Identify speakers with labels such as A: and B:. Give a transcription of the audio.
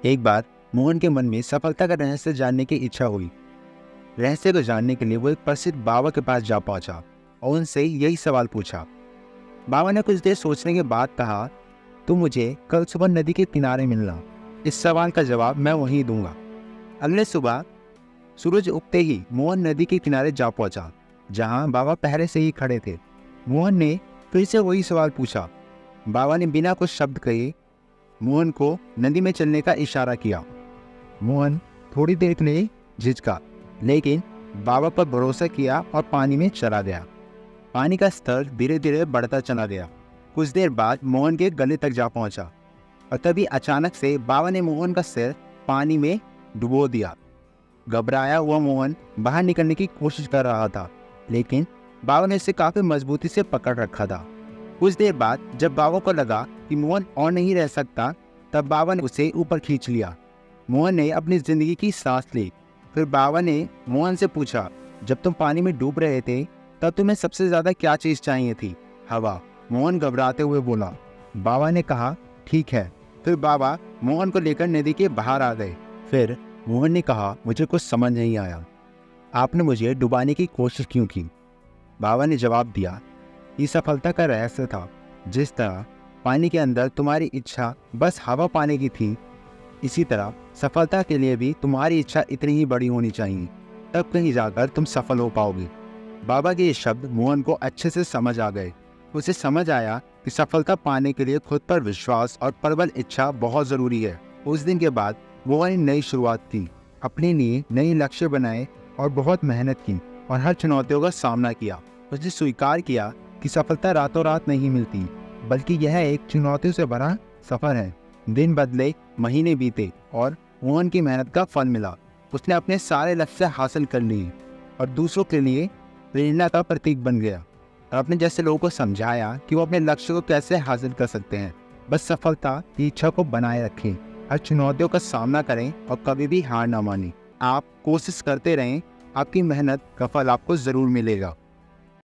A: एक बार मोहन के मन में सफलता का रहस्य जानने की इच्छा हुई। रहस्य को जानने के लिए वो एक प्रसिद्ध बाबा के पास जा पहुंचा और उनसे यही सवाल पूछा। बाबा ने कुछ देर सोचने के बाद कहा, तुम मुझे कल सुबह नदी के किनारे मिलना। इस सवाल का जवाब मैं वहीं दूंगा। अगले सुबह सूरज उगते ही मोहन नदी के किनारे जा पहुंचा, जहां बाबा पहले से ही खड़े थे। मोहन ने फिर से वही सवाल पूछा। बाबा ने बिना कुछ शब्द कहे मोहन को नदी में चलने का इशारा किया। मोहन थोड़ी देर के लिए झिझका, लेकिन बाबा पर भरोसा किया और पानी में चला गया। पानी का स्तर धीरे धीरे बढ़ता चला गया। कुछ देर बाद मोहन के गले तक जा पहुंचा और तभी अचानक से बाबा ने मोहन का सिर पानी में डुबो दिया। घबराया हुआ मोहन बाहर निकलने की कोशिश कर रहा था, लेकिन बाबा ने उसे काफी मजबूती से पकड़ रखा था। कुछ देर बाद जब बाबा को लगा कि मोहन और नहीं रह सकता, तब बाबा ने उसे ऊपर खींच लिया। मोहन ने अपनी जिंदगी की सांस ली। फिर बाबा ने मोहन से पूछा, जब तुम पानी में डूब रहे थे तब तुम्हें सबसे ज्यादा क्या चीज चाहिए थी? हवा। मोहन घबराते हुए बोला। बाबा ने कहा, ठीक है। फिर बाबा मोहन को लेकर नदी के बाहर आ गए। फिर मोहन ने कहा, मुझे कुछ समझ नहीं आया, आपने मुझे डुबाने की कोशिश क्यों की? बाबा ने जवाब दिया, ये सफलता का रहस्य था। जिस तरह पानी के अंदर तुम्हारी इच्छा बस हवा पाने की थी, इसी तरह सफलता के लिए भी तुम्हारी इच्छा इतनी ही बड़ी होनी चाहिए, तब कहीं जाकर तुम सफल हो पाओगे। बाबा के ये शब्द मोहन को अच्छे से समझ आ गए। उसे समझ आया कि सफलता पाने के लिए खुद पर विश्वास और प्रबल इच्छा बहुत ज़रूरी है। उस दिन के बाद मोहन ने नई शुरुआत की, अपने लिए नए लक्ष्य बनाए और बहुत मेहनत की और हर चुनौतियों का सामना किया। उसने स्वीकार किया कि सफलता रातों रात नहीं मिलती, बल्कि यह एक चुनौतियों से भरा सफर है। दिन बदले, महीने बीते और मोहन की मेहनत का फल मिला। उसने अपने सारे लक्ष्य हासिल कर लिए और दूसरों के लिए प्रेरणा का प्रतीक बन गया और अपने जैसे लोगों को समझाया कि वो अपने लक्ष्य को कैसे हासिल कर सकते हैं। बस सफलता की इच्छा को बनाए रखें, हर चुनौतियों का सामना करें और कभी भी हार ना मानें। आप कोशिश करते रहें, आपकी मेहनत का फल आपको ज़रूर मिलेगा।